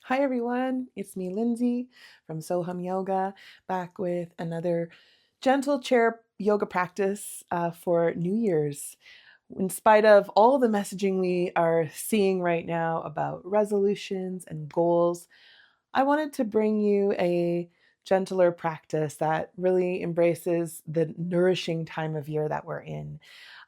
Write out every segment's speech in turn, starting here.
Hi everyone, it's me Lindsey from SOHAM Yoga, back with another gentle chair yoga practice for New Year's. In spite of all the messaging we are seeing right now about resolutions and goals, I wanted to bring you a gentler practice that really embraces the nourishing time of year that we're in.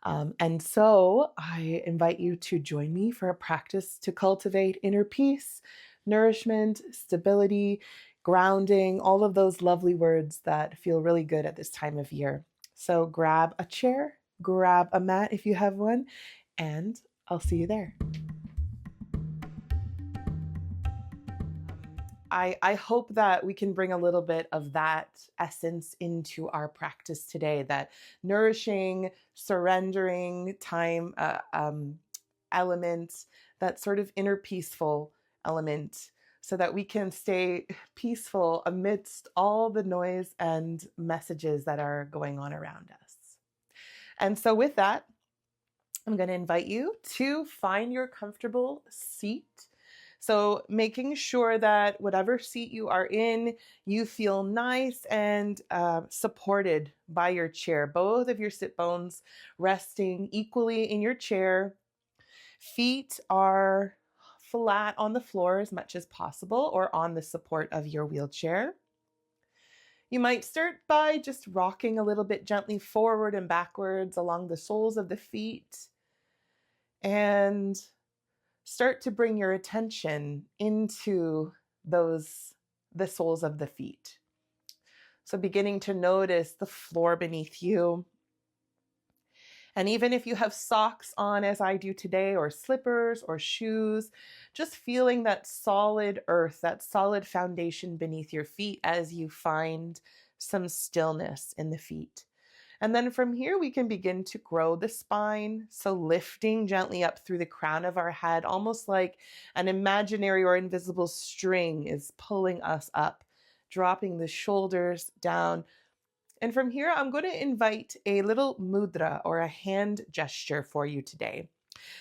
And so I invite you to join me for a practice to cultivate inner peace, nourishment, stability, grounding, all of those lovely words that feel really good at this time of year. So grab a chair, grab a mat if you have one, and I'll see you there. I hope that we can bring a little bit of that essence into our practice today, that nourishing, surrendering time element, that sort of inner peaceful element, so that we can stay peaceful amidst all the noise and messages that are going on around us. And so, with that, I'm going to invite you to find your comfortable seat. So, making sure that whatever seat you are in, you feel nice and supported by your chair. Both of your sit bones resting equally in your chair. Feet are flat on the floor as much as possible or on the support of your wheelchair. You might start by just rocking a little bit gently forward and backwards along the soles of the feet and start to bring your attention into the soles of the feet. So beginning to notice the floor beneath you. And even if you have socks on, as I do today, or slippers or shoes, just feeling that solid earth, that solid foundation beneath your feet as you find some stillness in the feet. And then from here, we can begin to grow the spine. So lifting gently up through the crown of our head, almost like an imaginary or invisible string is pulling us up, dropping the shoulders down. And from here, I'm going to invite a little mudra or a hand gesture for you today.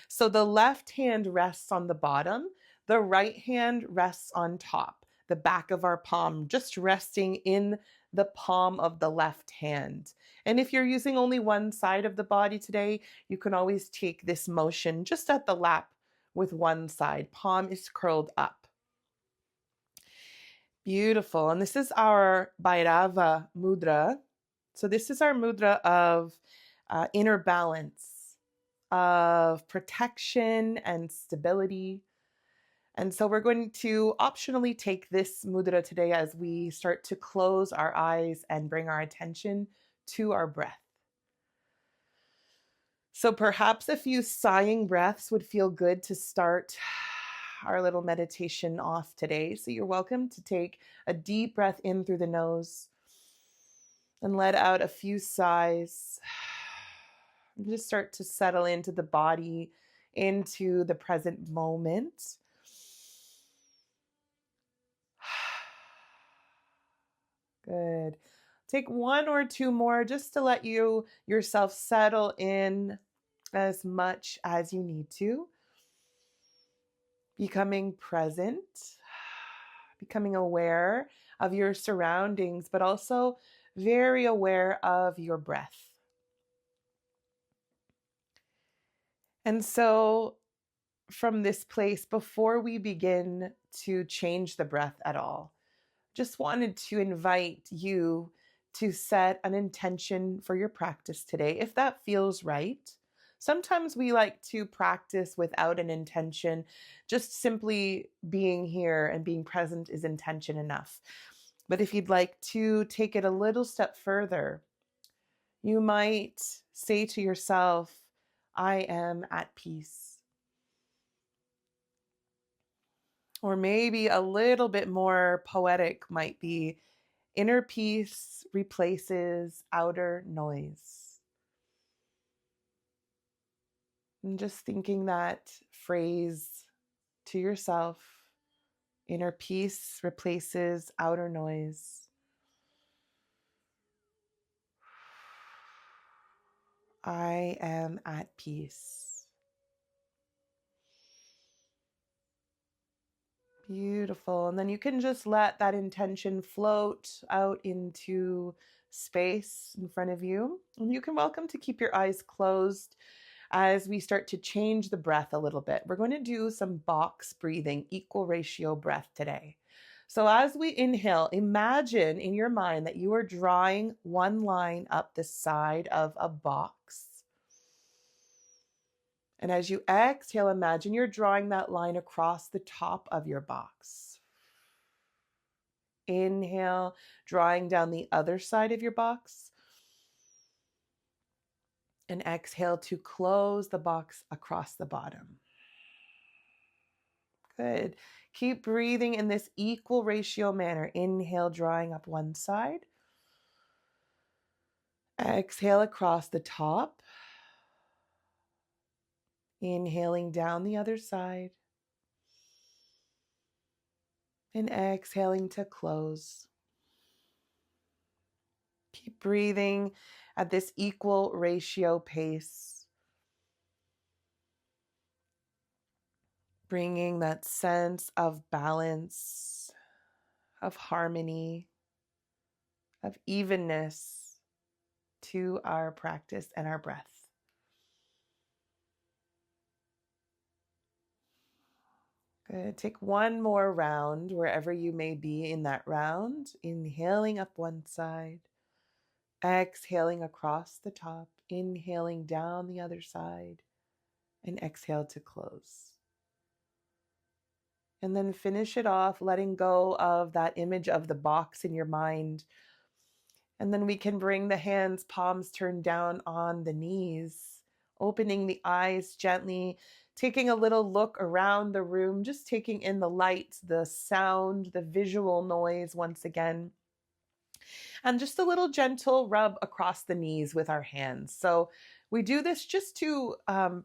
So the left hand rests on the bottom, the right hand rests on top, the back of our palm just resting in the palm of the left hand. And if you're using only one side of the body today, you can always take this motion just at the lap with one side. Palm is curled up. Beautiful. And this is our Bhairava mudra. So this is our mudra of inner balance, of protection and stability. And so we're going to optionally take this mudra today as we start to close our eyes and bring our attention to our breath. So perhaps a few sighing breaths would feel good to start our little meditation off today. So you're welcome to take a deep breath in through the nose and let out a few sighs. Just start to settle into the body, into the present moment. Good. Take one or two more just to let yourself settle in as much as you need to. Becoming present, becoming aware of your surroundings, but also very aware of your breath. And so from this place, before we begin to change the breath at all, just wanted to invite you to set an intention for your practice today, if that feels right. Sometimes we like to practice without an intention. Just simply being here and being present is intention enough. But if you'd like to take it a little step further, you might say to yourself, I am at peace. Or maybe a little bit more poetic might be, inner peace replaces outer noise. And just thinking that phrase to yourself, inner peace replaces outer noise. I am at peace. Beautiful. And then you can just let that intention float out into space in front of you. And you can welcome to keep your eyes closed as we start to change the breath a little bit. We're going to do some box breathing, equal ratio breath today. So as we inhale, imagine in your mind that you are drawing one line up the side of a box. And as you exhale, imagine you're drawing that line across the top of your box. Inhale, drawing down the other side of your box. And exhale to close the box across the bottom. Good. Keep breathing in this equal ratio manner. Inhale, drawing up one side. Exhale across the top. Inhaling down the other side. And exhaling to close. Keep breathing at this equal ratio pace. Bringing that sense of balance, of harmony, of evenness to our practice and our breath. Good. Take one more round wherever you may be in that round. Inhaling up one side, exhaling across the top, inhaling down the other side, and exhale to close. And then finish it off, letting go of that image of the box in your mind. And then we can bring the hands, palms turned down on the knees, opening the eyes gently, taking a little look around the room, just taking in the light, the sound, the visual noise once again. And just a little gentle rub across the knees with our hands. So we do this just to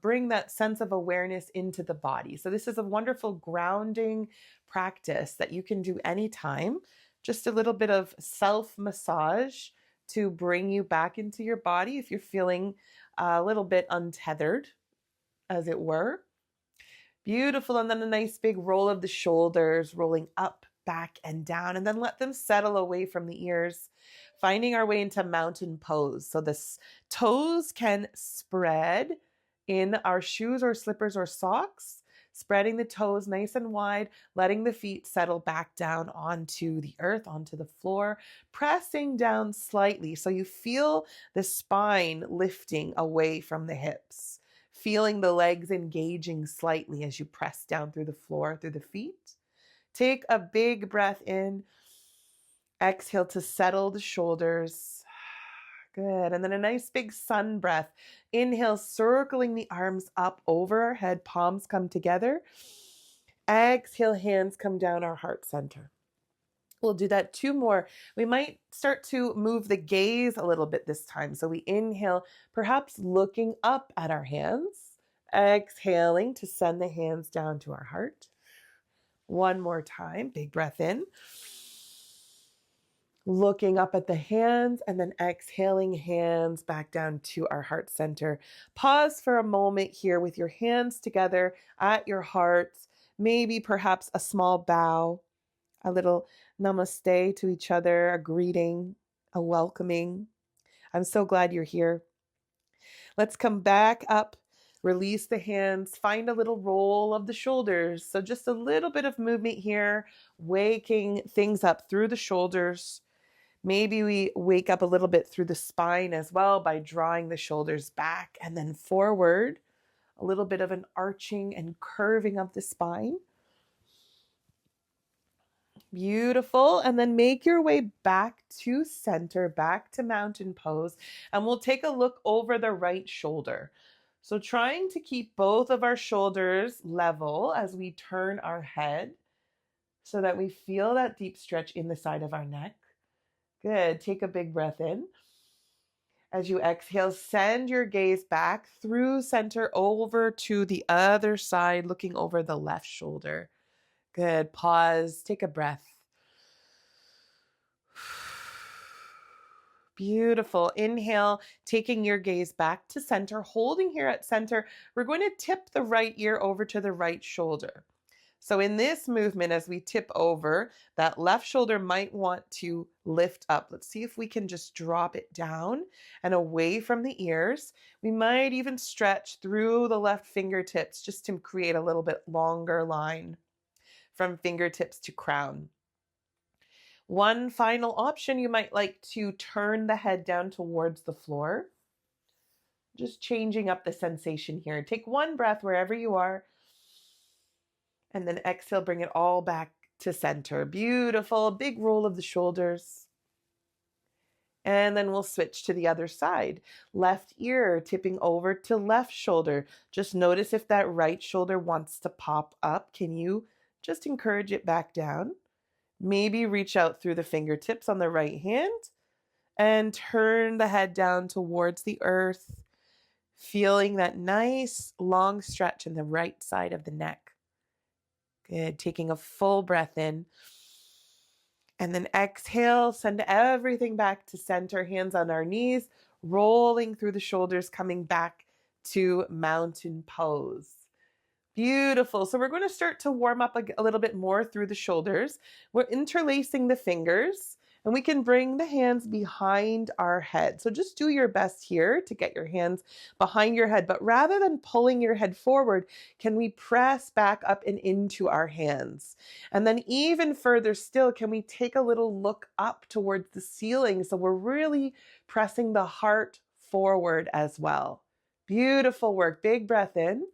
bring that sense of awareness into the body. So this is a wonderful grounding practice that you can do anytime. Just a little bit of self-massage to bring you back into your body if you're feeling a little bit untethered, as it were. Beautiful. And then a nice big roll of the shoulders, rolling up, back, and down, and then let them settle away from the ears, finding our way into mountain pose. So the toes can spread in our shoes or slippers or socks, spreading the toes nice and wide, letting the feet settle back down onto the earth, onto the floor, pressing down slightly so you feel the spine lifting away from the hips, feeling the legs engaging slightly as you press down through the floor, through the feet. Take a big breath in. Exhale to settle the shoulders. Good. And then a nice big sun breath. Inhale, circling the arms up over our head. Palms come together. Exhale, hands come down our heart center. We'll do that 2 more. We might start to move the gaze a little bit this time. So we inhale, perhaps looking up at our hands. Exhaling to send the hands down to our heart. One more time. Big breath in. Looking up at the hands and then exhaling, hands back down to our heart center. Pause for a moment here with your hands together at your hearts. Maybe perhaps a small bow, a little namaste to each other, a greeting, a welcoming. I'm so glad you're here. Let's come back up. Release the hands, find a little roll of the shoulders. So just a little bit of movement here, waking things up through the shoulders. Maybe we wake up a little bit through the spine as well by drawing the shoulders back and then forward. A little bit of an arching and curving of the spine. Beautiful. And then make your way back to center, back to mountain pose. And we'll take a look over the right shoulder. So trying to keep both of our shoulders level as we turn our head so that we feel that deep stretch in the side of our neck. Good. Take a big breath in. As you exhale, send your gaze back through center over to the other side, looking over the left shoulder. Good. Pause. Take a breath. Beautiful. Inhale, taking your gaze back to center, holding here at center. We're going to tip the right ear over to the right shoulder. So in this movement, as we tip over, that left shoulder might want to lift up. Let's see if we can just drop it down and away from the ears. We might even stretch through the left fingertips just to create a little bit longer line from fingertips to crown. One final option, you might like to turn the head down towards the floor. Just changing up the sensation here. Take one breath wherever you are. And then exhale, bring it all back to center. Beautiful. Big roll of the shoulders. And then we'll switch to the other side. Left ear tipping over to left shoulder. Just notice if that right shoulder wants to pop up. Can you just encourage it back down? Maybe reach out through the fingertips on the right hand and turn the head down towards the earth, feeling that nice long stretch in the right side of the neck. Good. Taking a full breath in. And then exhale, send everything back to center, hands on our knees, rolling through the shoulders, coming back to mountain pose. Beautiful. So we're going to start to warm up a little bit more through the shoulders. We're interlacing the fingers. And we can bring the hands behind our head. So just do your best here to get your hands behind your head. But rather than pulling your head forward, can we press back up and into our hands? And then even further still, can we take a little look up towards the ceiling? So we're really pressing the heart forward as well. Beautiful work. Big breath in.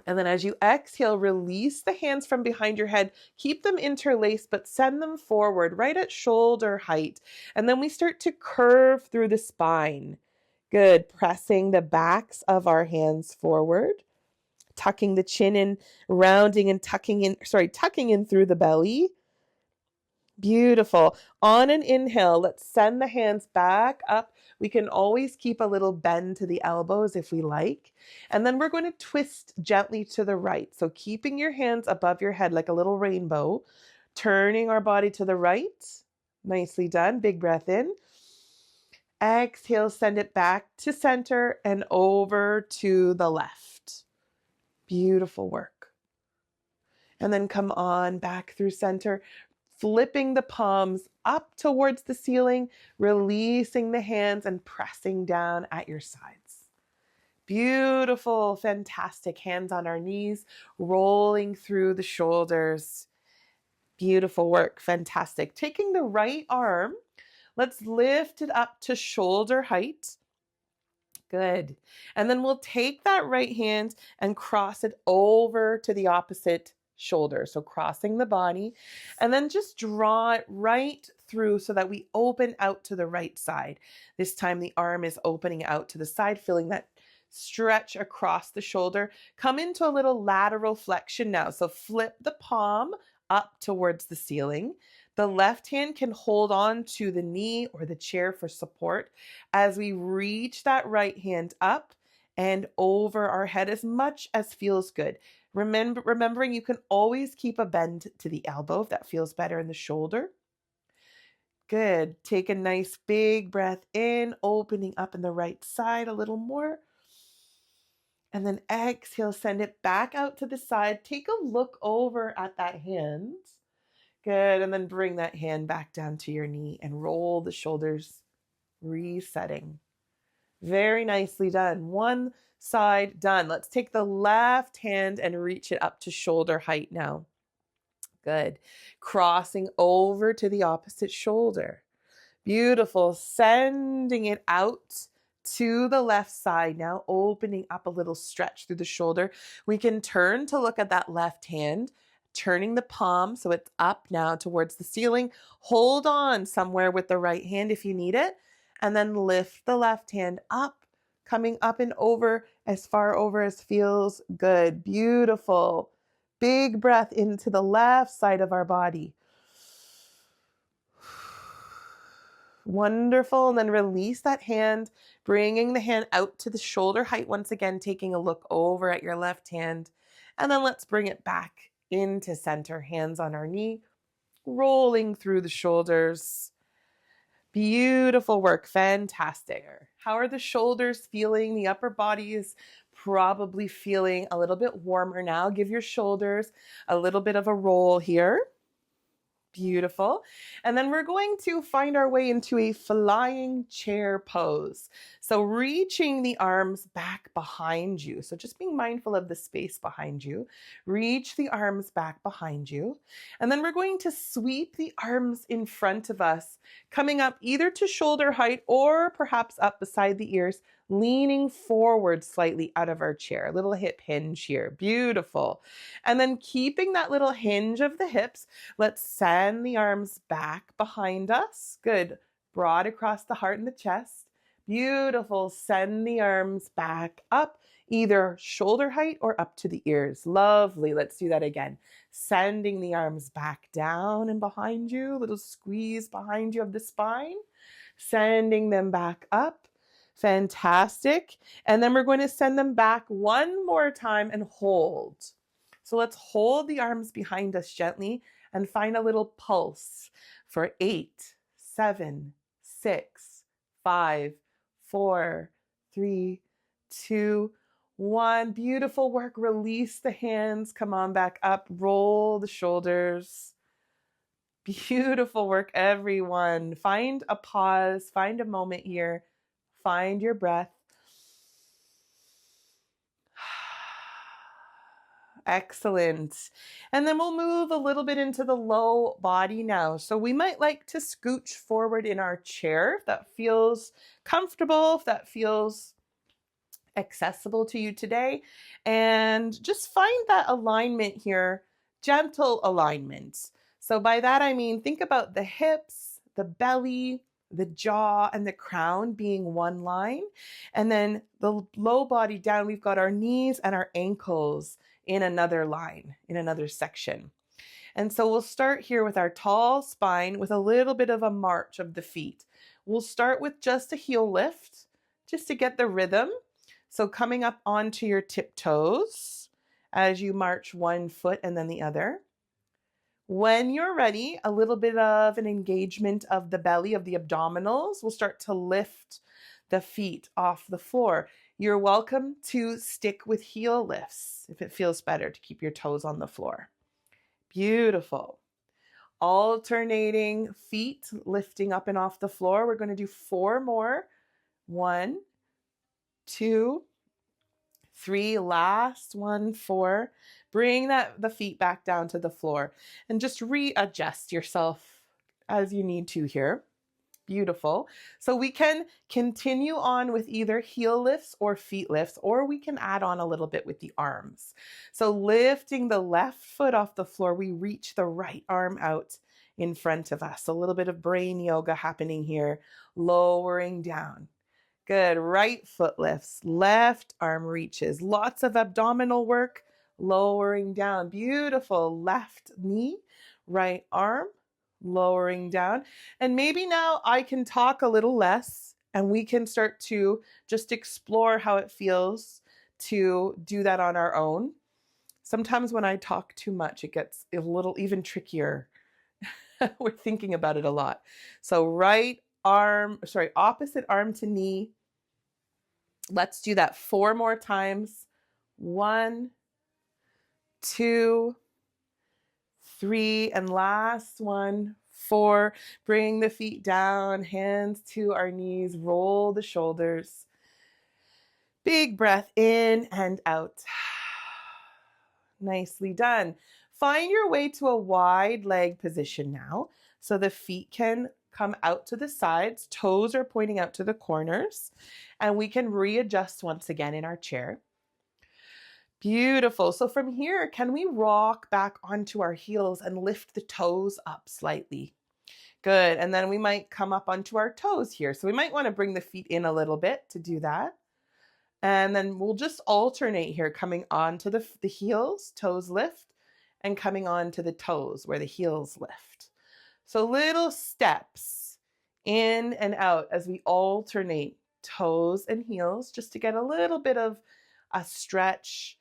And then as you exhale, release the hands from behind your head. Keep them interlaced, but send them forward right at shoulder height. And then we start to curve through the spine. Good. Pressing the backs of our hands forward. Tucking the chin in, rounding and tucking in through the belly. Beautiful. On an inhale, let's send the hands back up. We can always keep a little bend to the elbows if we like. And then we're going to twist gently to the right. So keeping your hands above your head like a little rainbow, turning our body to the right. Nicely done. Big breath in. Exhale, send it back to center and over to the left. Beautiful work. And then come on back through center. Flipping the palms up towards the ceiling, releasing the hands and pressing down at your sides. Beautiful, fantastic. Hands on our knees, rolling through the shoulders. Beautiful work, fantastic. Taking the right arm, let's lift it up to shoulder height. Good. And then we'll take that right hand and cross it over to the opposite shoulder. So crossing the body, and then just draw it right through so that we open out to the right side. This time the arm is opening out to the side, feeling that stretch across the shoulder. Come into a little lateral flexion now. So flip the palm up towards the ceiling. The left hand can hold on to the knee or the chair for support as we reach that right hand up and over our head as much as feels good. Remembering you can always keep a bend to the elbow if that feels better in the shoulder. Good. Take a nice big breath in, opening up in the right side a little more. And then exhale, send it back out to the side. Take a look over at that hand. Good. And then bring that hand back down to your knee and roll the shoulders, resetting. Very nicely done. One side done. Let's take the left hand and reach it up to shoulder height now. Good. Crossing over to the opposite shoulder. Beautiful. Sending it out to the left side now, opening up a little stretch through the shoulder. We can turn to look at that left hand, turning the palm so it's up now towards the ceiling. Hold on somewhere with the right hand if you need it, and then lift the left hand up, coming up and over as far over as feels good. Beautiful. Big breath into the left side of our body. Wonderful. And then release that hand, bringing the hand out to the shoulder height once again, taking a look over at your left hand. And then let's bring it back into center, hands on our knee, rolling through the shoulders. Beautiful work. Fantastic. How are the shoulders feeling? The upper body is probably feeling a little bit warmer now. Give your shoulders a little bit of a roll here. Beautiful. And then we're going to find our way into a flying chair pose. So reaching the arms back behind you. So just being mindful of the space behind you. Reach the arms back behind you. And then we're going to sweep the arms in front of us, coming up either to shoulder height or perhaps up beside the ears, leaning forward slightly out of our chair. A little hip hinge here. Beautiful. And then keeping that little hinge of the hips, let's send the arms back behind us. Good. Broad across the heart and the chest. Beautiful. Send the arms back up, either shoulder height or up to the ears. Lovely. Let's do that again. Sending the arms back down and behind you. Little squeeze behind you of the spine. Sending them back up. Fantastic. And then we're going to send them back one more time and hold. So let's hold the arms behind us gently and find a little pulse for 8, 7, 6, 5, 4, 3, 2, 1. Beautiful work. Release the hands. Come on back up. Roll the shoulders. Beautiful work, everyone. Find a pause. Find a moment here. Find your breath. Excellent. And then we'll move a little bit into the low body now. So we might like to scooch forward in our chair if that feels comfortable, if that feels accessible to you today. And just find that alignment here, gentle alignment. So by that I mean, think about the hips, the belly, the jaw, and the crown being one line. And then the low body down, we've got our knees and our ankles in another line, in another section. And so we'll start here with our tall spine with a little bit of a march of the feet. We'll start with just a heel lift, just to get the rhythm. So coming up onto your tiptoes as you march one foot and then the other. When you're ready, a little bit of an engagement of the belly, of the abdominals. We'll start to lift the feet off the floor. You're welcome to stick with heel lifts if it feels better to keep your toes on the floor. Beautiful. Alternating feet lifting up and off the floor. We're going to do 4 more. 1, 2, 3, last one, 4. Bring the feet back down to the floor and just readjust yourself as you need to here. Beautiful. So we can continue on with either heel lifts or feet lifts, or we can add on a little bit with the arms. So lifting the left foot off the floor, we reach the right arm out in front of us. A little bit of brain yoga happening here, lowering down. Good. Right foot lifts, left arm reaches, lots of abdominal work, lowering down. Beautiful. Left knee, right arm, lowering down. And maybe now I can talk a little less and we can start to just explore how it feels to do that on our own. Sometimes when I talk too much, it gets a little even trickier. We're thinking about it a lot. So opposite arm to knee. Let's do that 4 more times. 1, 2, 3, and last one, 4. Bring the feet down, hands to our knees, roll the shoulders. Big breath in and out. Nicely done. Find your way to a wide leg position now. So the feet can come out to the sides, toes are pointing out to the corners, and we can readjust once again in our chair. Beautiful. So from here, can we rock back onto our heels and lift the toes up slightly? Good. And then we might come up onto our toes here. So we might want to bring the feet in a little bit to do that. And then we'll just alternate here, coming onto the heels, toes lift, and coming on to the toes where the heels lift. So little steps in and out as we alternate toes and heels, just to get a little bit of a stretch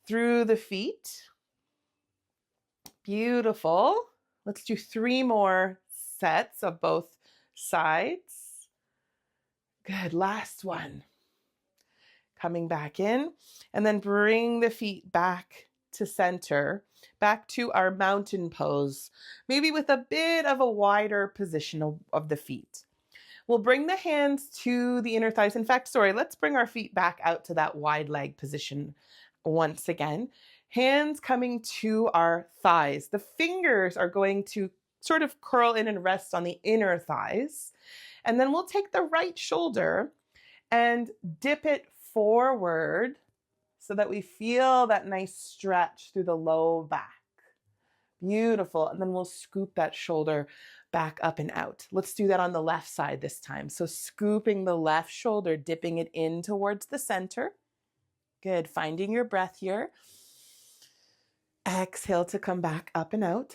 through the feet. Beautiful. Let's do 3 more sets of both sides. Good. Last one. coming back in, and then bring the feet back to center, back to our mountain pose, maybe with a bit of a wider position of the feet. We'll bring the hands to the inner thighs. In fact, let's bring our feet back out to that wide leg position once again. Hands coming to our thighs. The fingers are going to sort of curl in and rest on the inner thighs. And then we'll take the right shoulder and dip it forward so that we feel that nice stretch through the low back. Beautiful. And then we'll scoop that shoulder back up and out. Let's do that on the left side this time. So scooping the left shoulder, dipping it in towards the center. Good. Finding your breath here. Exhale to come back up and out.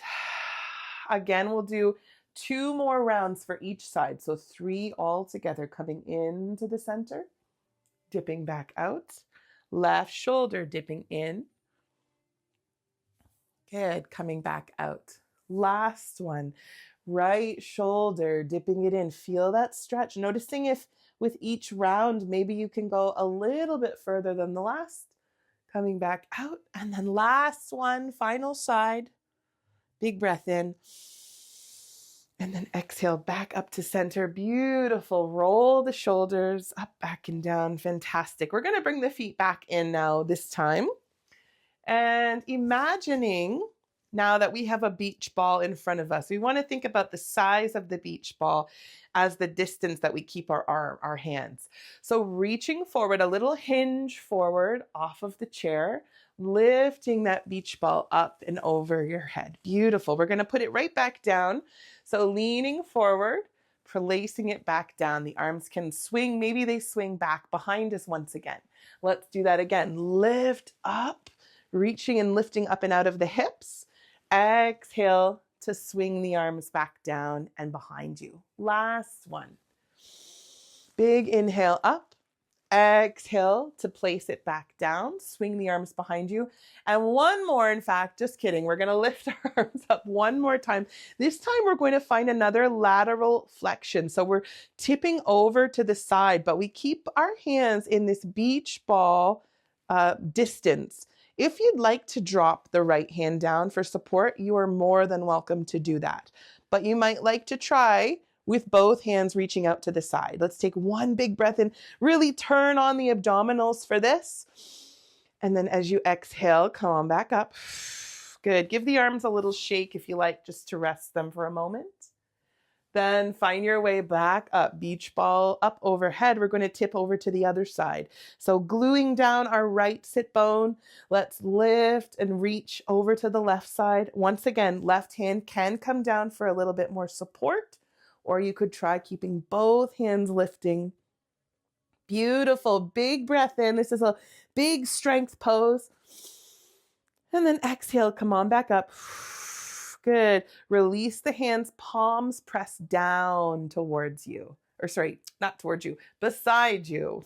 Again, we'll do 2 more rounds for each side. So 3 all together, coming into the center, dipping back out. Left shoulder dipping in. Good. Coming back out. Last one. Right shoulder dipping it in. Feel that stretch. Noticing if with each round, maybe you can go a little bit further than the last. Coming back out. And then last one, final side. Big breath in. And then exhale back up to center. Beautiful. Roll the shoulders up, back, and down. Fantastic. We're going to bring the feet back in now this time. And imagining now that we have a beach ball in front of us, we want to think about the size of the beach ball as the distance that we keep our hands. So reaching forward, a little hinge forward off of the chair, lifting that beach ball up and over your head. Beautiful. We're going to put it right back down. So leaning forward, placing it back down. The arms can swing. Maybe they swing back behind us once again. Let's do that again. Lift up, reaching and lifting up and out of the hips. Exhale to swing the arms back down and behind you. Last one. Big inhale up. Exhale to place it back down. Swing the arms behind you. And one more, in fact, just kidding. We're going to lift our arms up one more time. This time we're going to find another lateral flexion. So we're tipping over to the side, but we keep our hands in this beach ball distance. If you'd like to drop the right hand down for support, you are more than welcome to do that. But you might like to try with both hands reaching out to the side. Let's take one big breath in. Really turn on the abdominals for this. And then as you exhale, come on back up. Good. Give the arms a little shake if you like, just to rest them for a moment. Then find your way back up, beach ball up overhead. We're going to tip over to the other side. So gluing down our right sit bone, let's lift and reach over to the left side. Once again, left hand can come down for a little bit more support, or you could try keeping both hands lifting. Beautiful. Big breath in. This is a big strength pose. And then exhale, come on back up. Good. Release the hands, palms press down towards you. Or sorry, not towards you, beside you.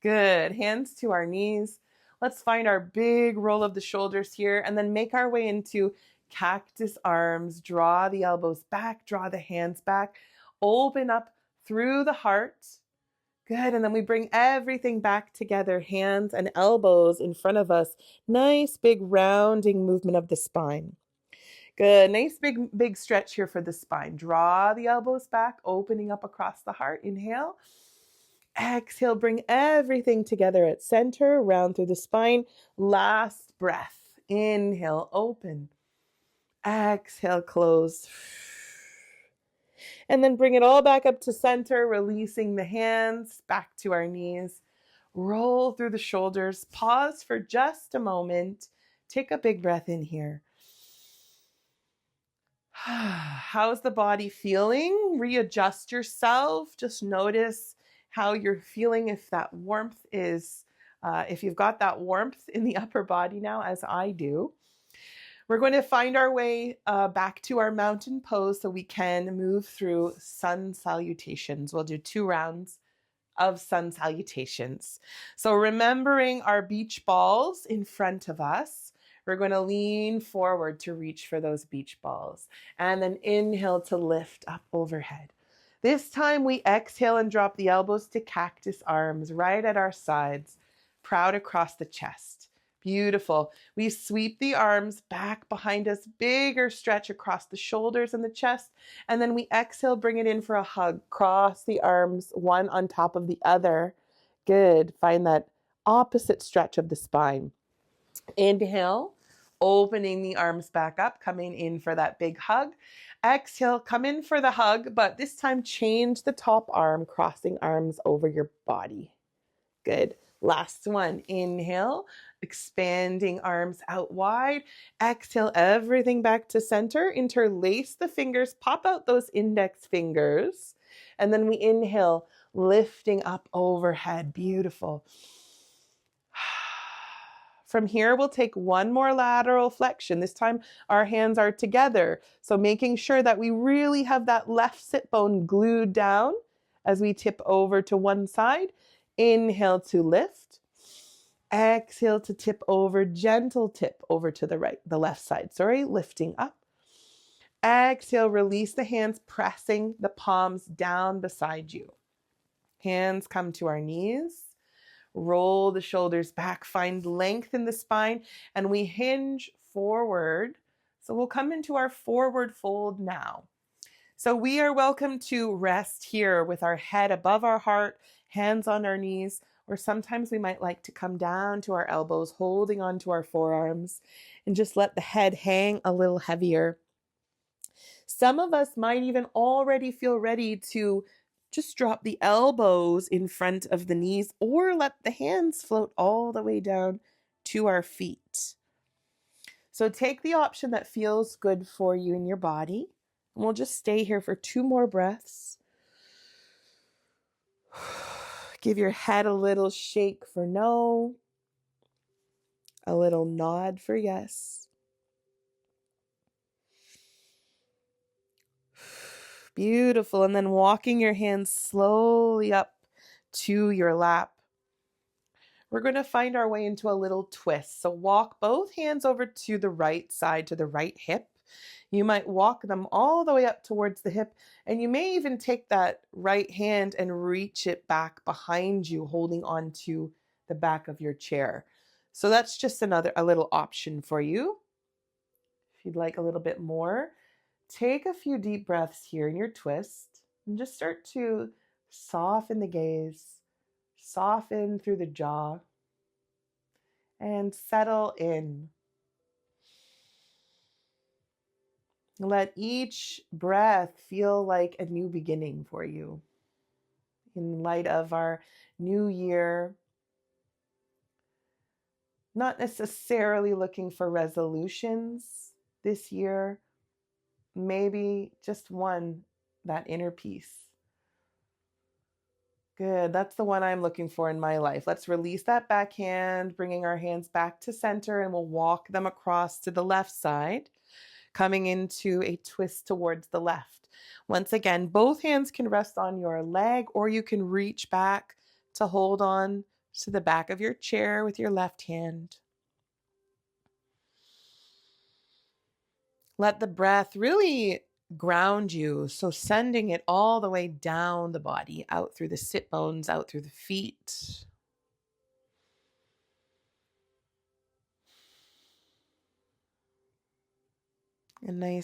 Good. Hands to our knees. Let's find our big roll of the shoulders here and then make our way into cactus arms. Draw the elbows back, draw the hands back. Open up through the heart. Good. And then we bring everything back together, hands and elbows in front of us. Nice big rounding movement of the spine. Good. Nice big stretch here for the spine. Draw the elbows back, opening up across the heart. Inhale. Exhale. Bring everything together at center, round through the spine. Last breath. Inhale, open. Exhale, close. And then bring it all back up to center, releasing the hands back to our knees. Roll through the shoulders. Pause for just a moment. Take a big breath in here. How's the body feeling? Readjust yourself. Just notice how you're feeling, if that warmth is, if you've got that warmth in the upper body now, as I do. We're going to find our way back to our mountain pose so we can move through sun salutations. We'll do 2 rounds of sun salutations. So remembering our beach balls in front of us, we're going to lean forward to reach for those beach balls and then inhale to lift up overhead. This time we exhale and drop the elbows to cactus arms right at our sides, proud across the chest. Beautiful. We sweep the arms back behind us, bigger stretch across the shoulders and the chest. And then we exhale, bring it in for a hug. Cross the arms, one on top of the other. Good. Find that opposite stretch of the spine. Inhale, opening the arms back up, coming in for that big hug. Exhale, come in for the hug, but this time change the top arm, crossing arms over your body. Good. Last one. Inhale, expanding arms out wide. Exhale, everything back to center. Interlace the fingers, pop out those index fingers. And then we inhale, lifting up overhead. Beautiful. From here, we'll take one more lateral flexion. This time, our hands are together. So making sure that we really have that left sit bone glued down as we tip over to one side. Inhale to lift. Exhale to tip over, gentle tip over to the left side. Lifting up. Exhale, release the hands, pressing the palms down beside you. Hands come to our knees. Roll the shoulders back, find length in the spine, and we hinge forward. So we'll come into our forward fold now. So we are welcome to rest here with our head above our heart, hands on our knees, or sometimes we might like to come down to our elbows, holding onto our forearms, and just let the head hang a little heavier. Some of us might even already feel ready to just drop the elbows in front of the knees or let the hands float all the way down to our feet. So take the option that feels good for you in your body. And we'll just stay here for 2 more breaths. Give your head a little shake for no, a little nod for yes. Beautiful. And then walking your hands slowly up to your lap. We're going to find our way into a little twist. So walk both hands over to the right side, to the right hip. You might walk them all the way up towards the hip, and you may even take that right hand and reach it back behind you, holding on to the back of your chair. So that's just a little option for you. If you'd like a little bit more, take a few deep breaths here in your twist and just start to soften the gaze, soften through the jaw, and settle in. Let each breath feel like a new beginning for you. In light of our new year, not necessarily looking for resolutions this year, maybe just one, that inner peace. Good, that's the one I'm looking for in my life. Let's release that back hand, bringing our hands back to center, and we'll walk them across to the left side, coming into a twist towards the left. Once again, both hands can rest on your leg, or you can reach back to hold on to the back of your chair with your left hand. Let the breath really ground you. So sending it all the way down the body, out through the sit bones, out through the feet. A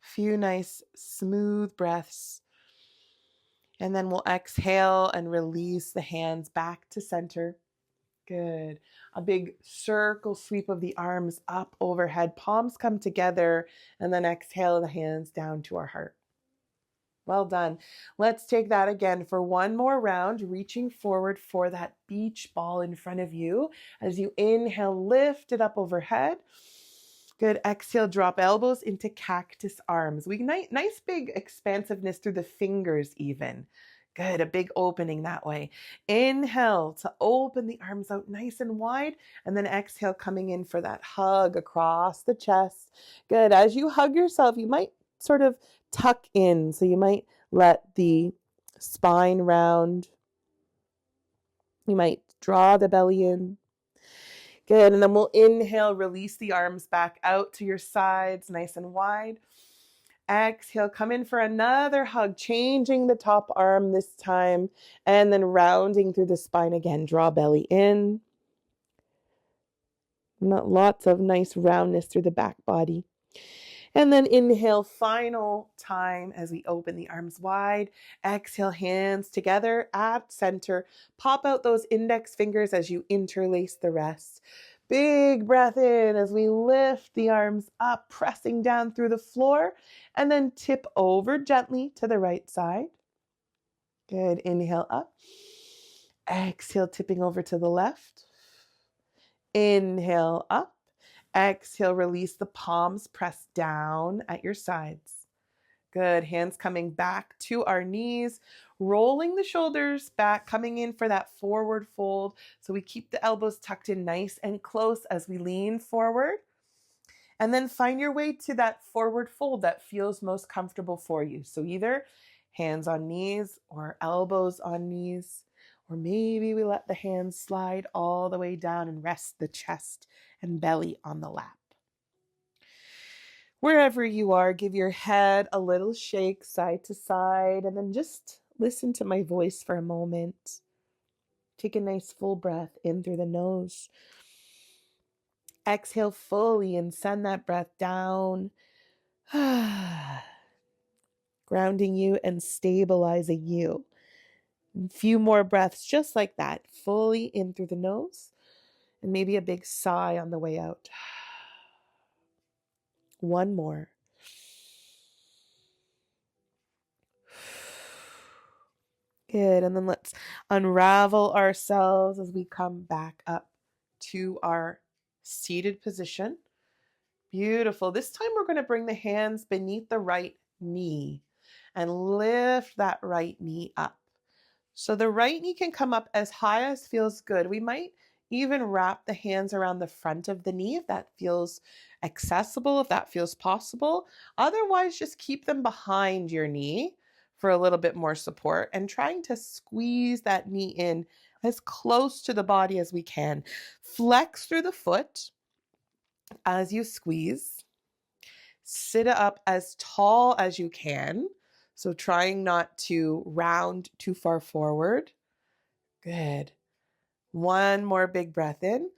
few nice smooth breaths. And then we'll exhale and release the hands back to center. Good. A big circle sweep of the arms up overhead. Palms come together, and then exhale the hands down to our heart. Well done. Let's take that again for one more round, reaching forward for that beach ball in front of you. As you inhale, lift it up overhead. Good. Exhale, drop elbows into cactus arms. Nice big expansiveness through the fingers even. Good. A big opening that way. Inhale to open the arms out nice and wide, and then exhale, coming in for that hug across the chest. Good. As you hug yourself, you might sort of tuck in. So you might let the spine round. You might draw the belly in. Good. And then we'll inhale, release the arms back out to your sides, nice and wide. Exhale, come in for another hug, changing the top arm this time, and then rounding through the spine again. Draw belly in. Lots of nice roundness through the back body. And then inhale, final time as we open the arms wide. Exhale, hands together at center. Pop out those index fingers as you interlace the rest. Big breath in as we lift the arms up, pressing down through the floor, and then tip over gently to the right side. Good. Inhale up. Exhale, tipping over to the left. Inhale up. Exhale, release the palms, press down at your sides. Good. Hands coming back to our knees, rolling the shoulders back, coming in for that forward fold. So we keep the elbows tucked in nice and close as we lean forward. And then find your way to that forward fold that feels most comfortable for you. So either hands on knees or elbows on knees, or maybe we let the hands slide all the way down and rest the chest and belly on the lap. Wherever you are, give your head a little shake side to side, and then just listen to my voice for a moment. Take a nice full breath in through the nose. Exhale fully and send that breath down, grounding you and stabilizing you. A few more breaths just like that, fully in through the nose, and maybe a big sigh on the way out. One more. Good. And then let's unravel ourselves as we come back up to our seated position. Beautiful. This time we're going to bring the hands beneath the right knee and lift that right knee up. So the right knee can come up as high as feels good. We might even wrap the hands around the front of the knee if that feels accessible, if that feels possible. Otherwise, just keep them behind your knee for a little bit more support and trying to squeeze that knee in as close to the body as we can. Flex through the foot as you squeeze. Sit up as tall as you can. So trying not to round too far forward. Good. One more big breath in.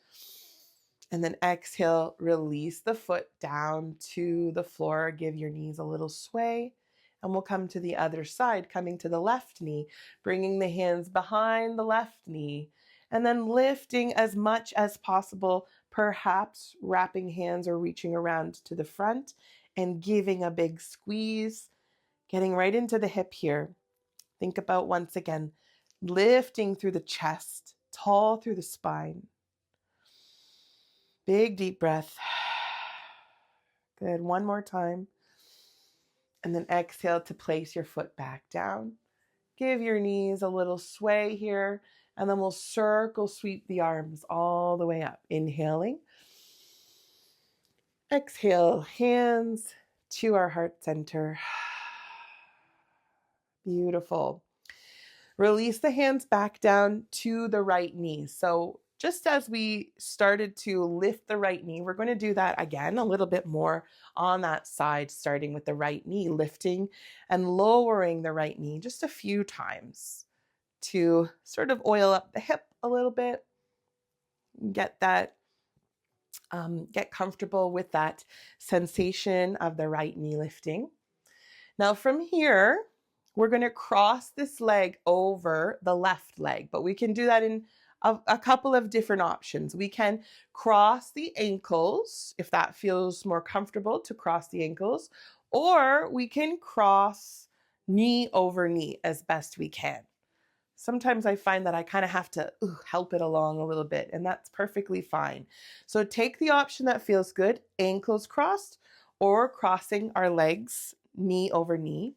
And then exhale, release the foot down to the floor. Give your knees a little sway. And we'll come to the other side, coming to the left knee, bringing the hands behind the left knee, and then lifting as much as possible, perhaps wrapping hands or reaching around to the front and giving a big squeeze, getting right into the hip here. Think about once again, lifting through the chest, tall through the spine. Big deep breath. Good. One more time. And then exhale to place your foot back down. Give your knees a little sway here. And then we'll circle sweep the arms all the way up. Inhaling. Exhale, hands to our heart center. Beautiful. Release the hands back down to the right knee. So just as we started to lift the right knee, we're going to do that again a little bit more on that side, starting with the right knee, lifting and lowering the right knee just a few times to sort of oil up the hip a little bit, get comfortable with that sensation of the right knee lifting. Now from here, we're going to cross this leg over the left leg, but we can do that in a couple of different options. We can cross the ankles, if that feels more comfortable to cross the ankles, or we can cross knee over knee as best we can. Sometimes I find that I kind of have to help it along a little bit, and that's perfectly fine. So take the option that feels good, ankles crossed, or crossing our legs knee over knee.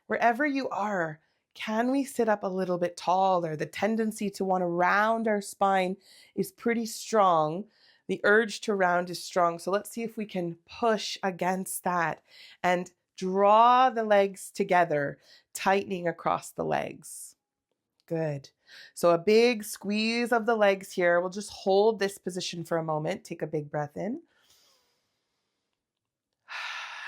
Wherever you are, can we sit up a little bit taller? The tendency to want to round our spine is pretty strong. The urge to round is strong. So let's see if we can push against that and draw the legs together, tightening across the legs. Good. So a big squeeze of the legs here. We'll just hold this position for a moment. Take a big breath in.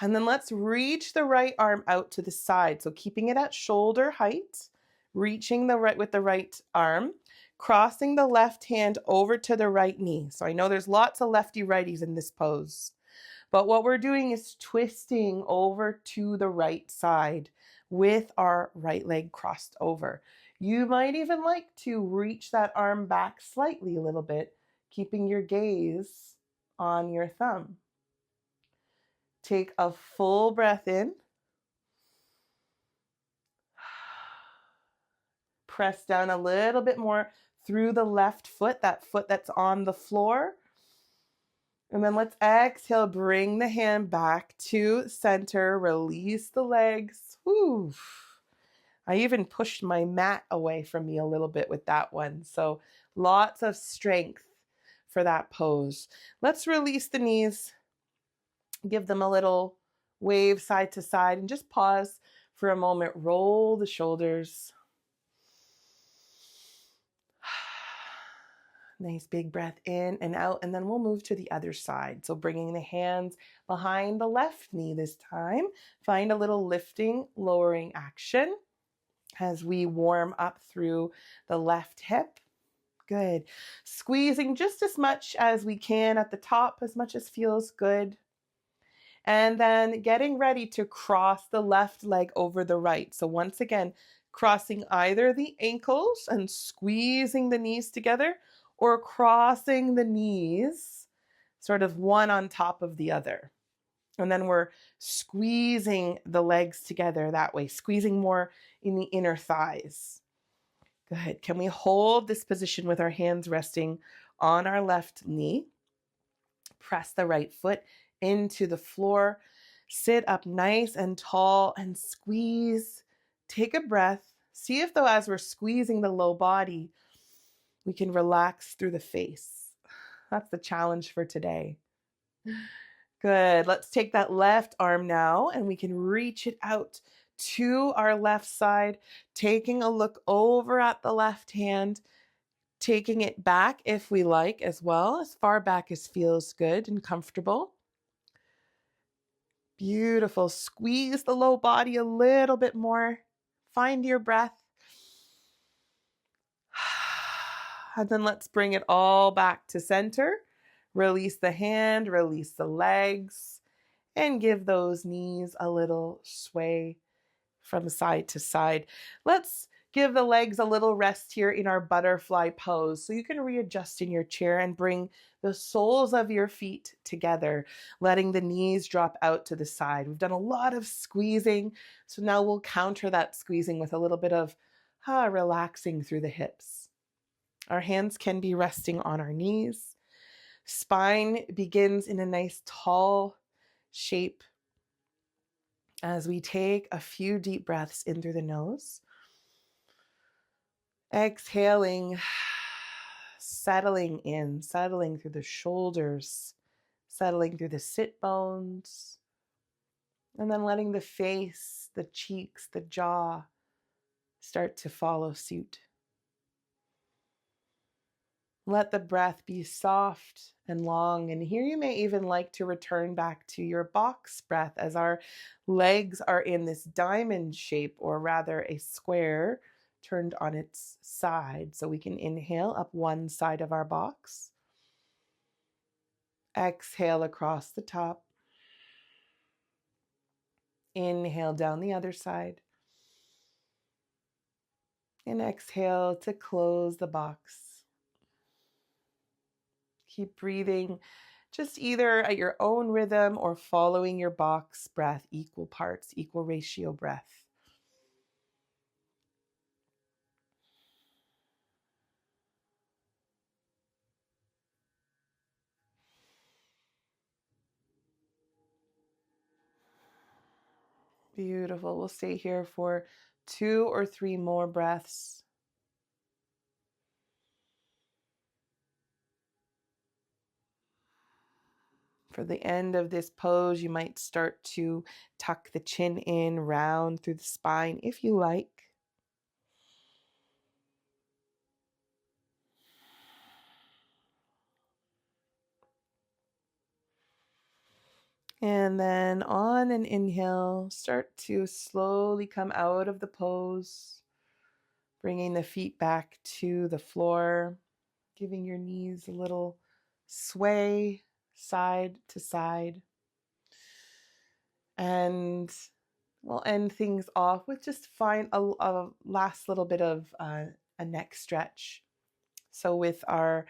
And then let's reach the right arm out to the side. So keeping it at shoulder height, reaching with the right arm, crossing the left hand over to the right knee. So I know there's lots of lefty righties in this pose, but what we're doing is twisting over to the right side with our right leg crossed over. You might even like to reach that arm back slightly a little bit, keeping your gaze on your thumb. Take a full breath in. Press down a little bit more through the left foot, that foot that's on the floor. And then let's exhale, bring the hand back to center, release the legs. Whew. I even pushed my mat away from me a little bit with that one. So lots of strength for that pose. Let's release the knees, give them a little wave side to side, and just pause for a moment. Roll the shoulders. Nice big breath in and out, and then we'll move to the other side. So bringing the hands behind the left knee this time. Find a little lifting, lowering action as we warm up through the left hip. Good. Squeezing just as much as we can at the top, as much as feels good. And then getting ready to cross the left leg over the right. So once again, crossing either the ankles and squeezing the knees together, or crossing the knees, sort of one on top of the other. And then we're squeezing the legs together that way, squeezing more in the inner thighs. Good. Can we hold this position with our hands resting on our left knee? Press the right foot into the floor. Sit up nice and tall and squeeze. Take a breath. See if, though, as we're squeezing the low body, we can relax through the face. That's the challenge for today. Good. Let's take that left arm now and we can reach it out to our left side, taking a look over at the left hand, taking it back if we like as well, as far back as feels good and comfortable. Beautiful. Squeeze the low body a little bit more. Find your breath. And then let's bring it all back to center. Release the hand, release the legs, and give those knees a little sway from side to side. Let's give the legs a little rest here in our butterfly pose. So you can readjust in your chair and bring the soles of your feet together, letting the knees drop out to the side. We've done a lot of squeezing, so now we'll counter that squeezing with a little bit of relaxing through the hips. Our hands can be resting on our knees. Spine begins in a nice tall shape as we take a few deep breaths in through the nose. Exhaling, settling in, settling through the shoulders, settling through the sit bones, and then letting the face, the cheeks, the jaw start to follow suit. Let the breath be soft and long. And here you may even like to return back to your box breath as our legs are in this diamond shape, or rather a square turned on its side. So we can inhale up one side of our box. Exhale across the top. Inhale down the other side. And exhale to close the box. Keep breathing, just either at your own rhythm or following your box breath, equal parts, equal ratio breath. Beautiful. We'll stay here for 2 or 3 more breaths. For the end of this pose, you might start to tuck the chin in, round through the spine if you like. And then on an inhale, start to slowly come out of the pose, bringing the feet back to the floor, giving your knees a little sway side to side. And we'll end things off with just find a last little bit of a neck stretch. So with our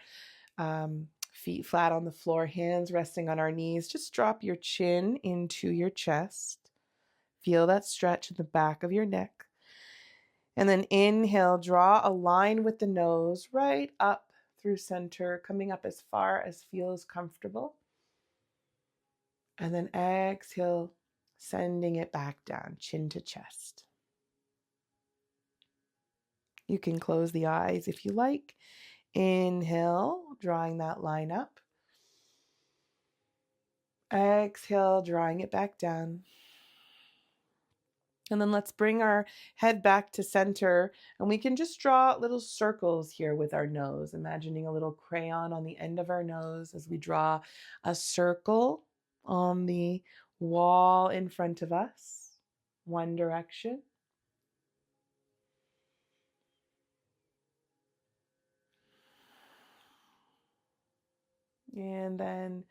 feet flat on the floor, hands resting on our knees, just drop your chin into your chest. Feel that stretch in the back of your neck. And then inhale, draw a line with the nose right up through center, coming up as far as feels comfortable. And then exhale, sending it back down, chin to chest. You can close the eyes if you like. Inhale, drawing that line up. Exhale, drawing it back down. And then let's bring our head back to center, and we can just draw little circles here with our nose, imagining a little crayon on the end of our nose as we draw a circle on the wall in front of us, one direction. And then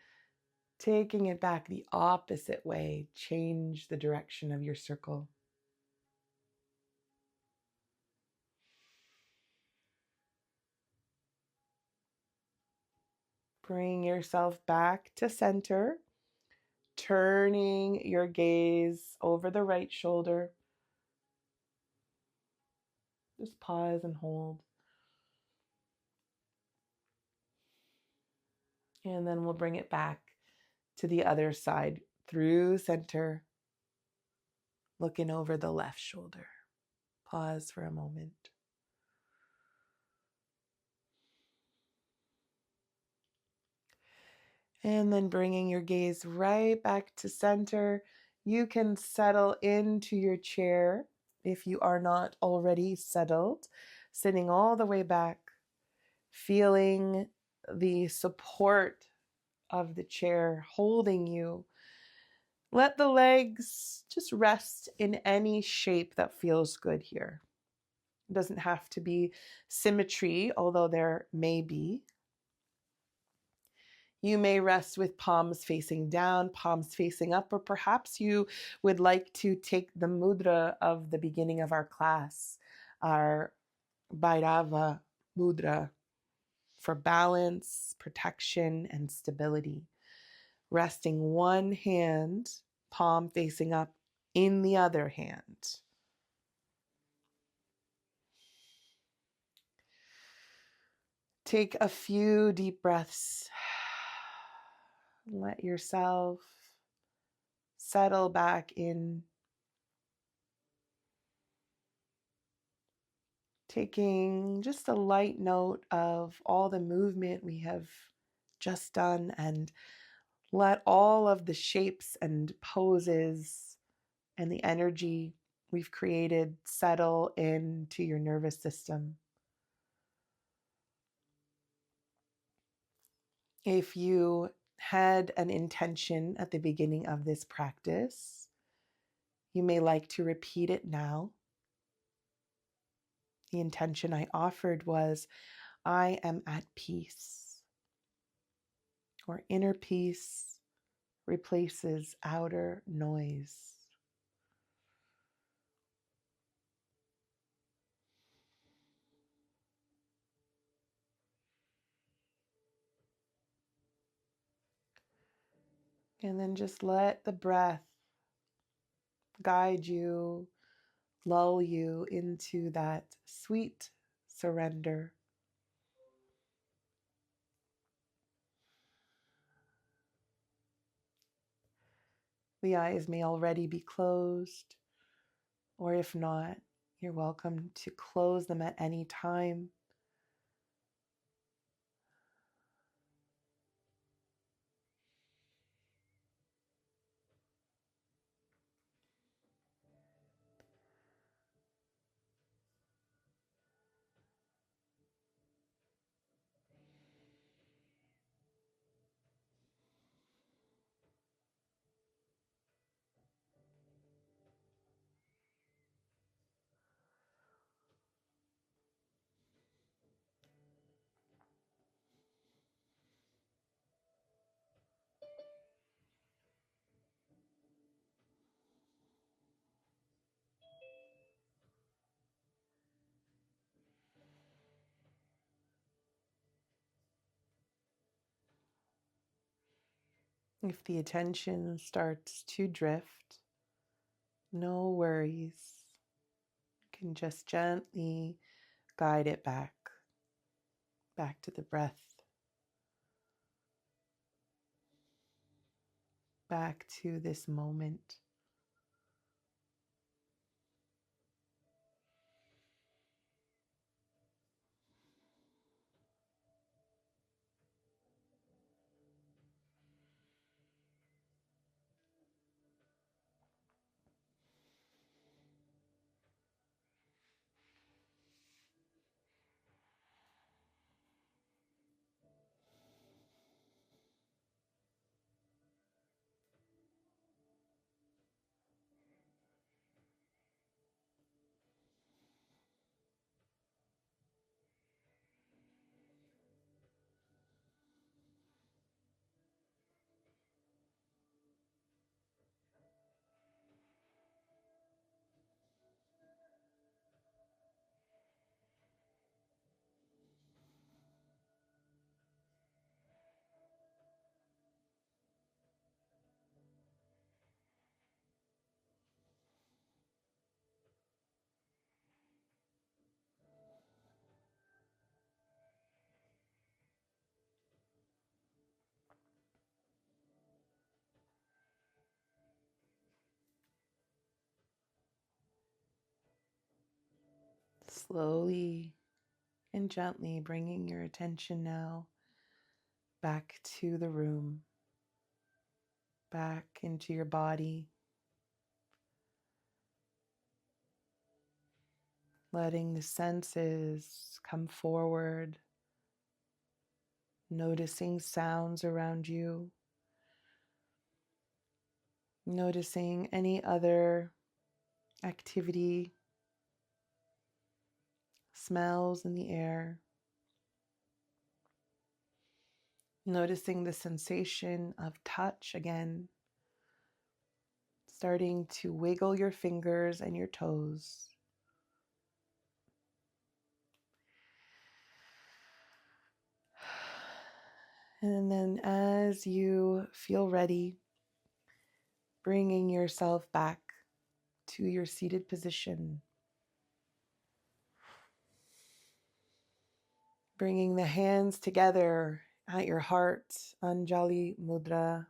taking it back the opposite way, change the direction of your circle. Bring yourself back to center, turning your gaze over the right shoulder. Just pause and hold. And then we'll bring it back to the other side through center, looking over the left shoulder. Pause for a moment. And then bringing your gaze right back to center, you can settle into your chair if you are not already settled, sitting all the way back, feeling the support of the chair holding you. Let the legs just rest in any shape that feels good here. It doesn't have to be symmetry, although there may be. You may rest with palms facing down, palms facing up, or perhaps you would like to take the mudra of the beginning of our class, our Bhairava mudra, for balance, protection, and stability. Resting one hand, palm facing up, in the other hand. Take a few deep breaths. Let yourself settle back in. Taking just a light note of all the movement we have just done, and let all of the shapes and poses and the energy we've created settle into your nervous system. If you had an intention at the beginning of this practice, you may like to repeat it now. The intention I offered was, I am at peace, or inner peace replaces outer noise. And then just let the breath guide you, lull you into that sweet surrender. The eyes may already be closed, or if not, you're welcome to close them at any time. If the attention starts to drift, no worries. You can just gently guide it back to the breath, back to this moment. Slowly and gently bringing your attention now back to the room, back into your body, letting the senses come forward, noticing sounds around you, noticing any other activity, smells in the air, noticing the sensation of touch again, starting to wiggle your fingers and your toes. And then as you feel ready, bringing yourself back to your seated position, bringing the hands together at your heart, Anjali Mudra.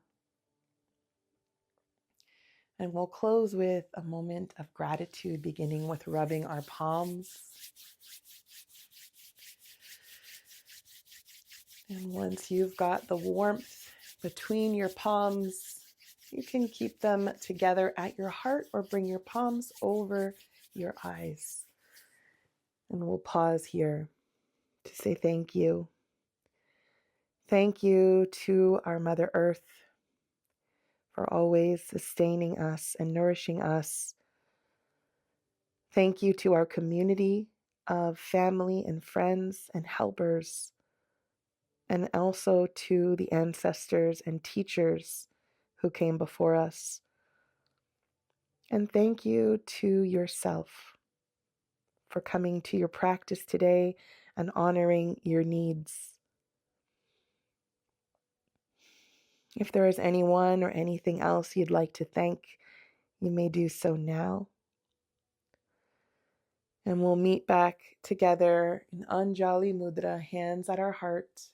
And we'll close with a moment of gratitude, beginning with rubbing our palms. And once you've got the warmth between your palms, you can keep them together at your heart or bring your palms over your eyes. And we'll pause here to say thank you. Thank you to our Mother Earth for always sustaining us and nourishing us. Thank you to our community of family and friends and helpers, and also to the ancestors and teachers who came before us. And thank you to yourself for coming to your practice today and honoring your needs. If there is anyone or anything else you'd like to thank, you may do so now. And we'll meet back together in Anjali Mudra, hands at our heart,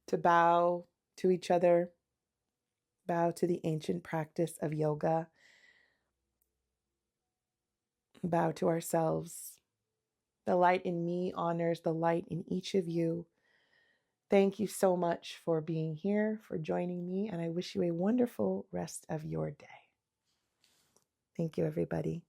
to bow to each other, bow to the ancient practice of yoga, bow to ourselves. The light in me honors the light in each of you. Thank you so much for being here, for joining me, and I wish you a wonderful rest of your day. Thank you, everybody.